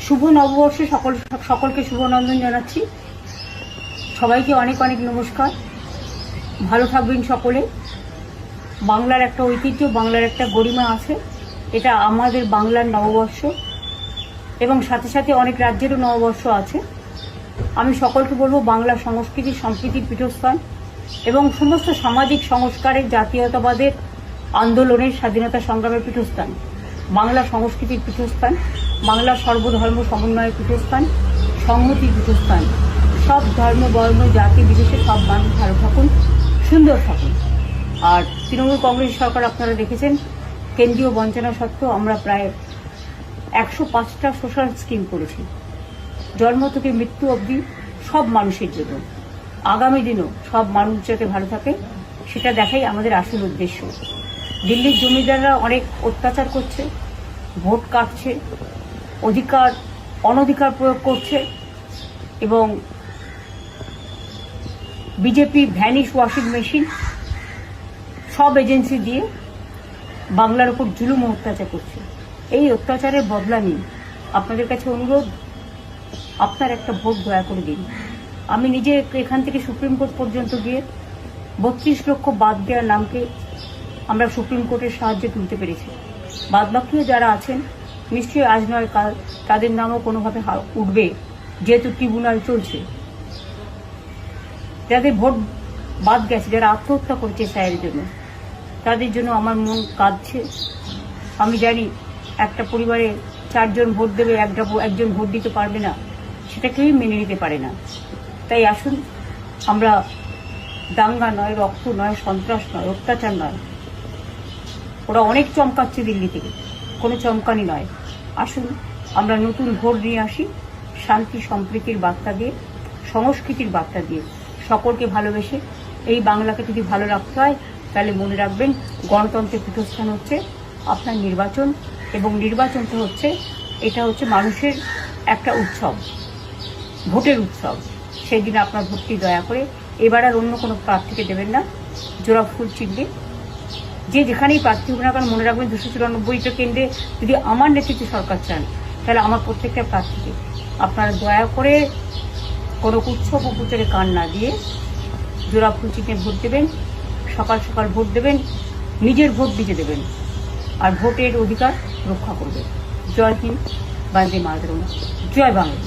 শুভ নববর্ষে সকলকে শুভনন্দন জানাচ্ছি। সবাইকে অনেক অনেক নমস্কার। ভালো থাকবেন সকলে। বাংলার একটা ঐতিহ্য, বাংলার একটা গরিমা আছে। এটা আমাদের বাংলার নববর্ষ এবং সাথে সাথে অনেক রাজ্যেরও নববর্ষ আছে। আমি সকলকে বলবো, বাংলা সংস্কৃতি সম্প্রীতির পীঠস্থান এবং সমস্ত সামাজিক সংস্কারের, জাতীয়তাবাদের আন্দোলনের, স্বাধীনতা সংগ্রামের পীঠস্থান, বাংলা সংস্কৃতির পীঠস্থান, বাংলা সর্বধর্ম সমন্বয়ের পীঠস্থান, সংহতির পীঠস্থান। সব ধর্ম, বর্ণ, জাতি বিশেষে সব মানুষ ভালো থাকুন, সুন্দর থাকুন। আর তৃণমূল কংগ্রেস সরকার আপনারা দেখেছেন, কেন্দ্রীয় বঞ্চনা সত্ত্বেও আমরা প্রায় 105টা সোশ্যাল স্কিম করেছি, জন্ম থেকে মৃত্যু অবধি সব মানুষের জন্য। আগামী দিনও সব মানুষ যাতে ভালো থাকে সেটা দেখাই আমাদের আসল উদ্দেশ্য। দিল্লির জমিদাররা অনেক অত্যাচার করছে, ভোট কাটছে, অনধিকার প্রয়োগ করছে এবং বিজেপি ভ্যানিশ ওয়াশিং মেশিন সব এজেন্সি দিয়ে বাংলার উপর জুলুম ও অত্যাচার করছে। এই অত্যাচারের বদলা নিয়ে আপনাদের কাছে অনুরোধ, আপনার একটা ভোট দয়া করে দিন। আমি নিজে এখান থেকে সুপ্রিম কোর্ট পর্যন্ত গিয়ে 32 লক্ষ বাদ দেওয়ার নামকে আমরা সুপ্রিম কোর্টের সাহায্যে তুলতে পেরেছি। বাদবাকিও যারা আছেন নিশ্চয়ই আজ নয় কাল তাদের নামও কোনোভাবে উঠবে, যেহেতু ট্রিব্যুনাল চলছে। যাদের ভোট বাদ গেছে, যারা আত্মহত্যা করেছে স্যারের জন্য, তাদের জন্য আমার মন কাঁদছে। আমি জানি একটা পরিবারে 4 জন ভোট দেবে, একজন ভোট দিতে পারবে না, সেটা কেউই মেনে নিতে পারে না। তাই আসুন, আমরা দাঙ্গা নয়, রক্ত নয়, সন্ত্রাস নয়, অত্যাচার নয়, ওরা অনেক চমকাচ্ছে দিল্লি থেকে, কোনো চমকানি নয়। আসুন আমরা নতুন ভোট নিয়ে আসি, শান্তি সম্প্রীতির বার্তা দিয়ে, সংস্কৃতির বার্তা দিয়ে, সকলকে ভালোবেসে। এই বাংলাকে যদি ভালো রাখতে হয় তাহলে মনে রাখবেন, গণতন্ত্রের পীঠস্থান হচ্ছে আপনার নির্বাচন, এবং নির্বাচনটা হচ্ছে, এটা হচ্ছে মানুষের একটা উৎসব, ভোটের উৎসব। সেই দিন আপনার ভোটটি দয়া করে এবার আর অন্য কোনো প্রার্থীকে দেবেন না। জোড়া ফুল চিহ্নে যে যেখানেই প্রার্থী হবে না কেন, মনে রাখবেন 294টা কেন্দ্রে যদি আমার নেতৃত্বে সরকার চান, তাহলে আমার প্রত্যেকটা প্রার্থীকে আপনারা দয়া করে কোনো উৎসব ও প্রচারে কান না দিয়ে জোড়া ফুল চিহ্নে ভোট দেবেন। সকাল সকাল ভোট দেবেন, নিজের ভোট নিজে দেবেন, আর ভোটের অধিকার রক্ষা করবেন। জয় হিন্দ, বন্দে মাতরম, জয় বাংলা।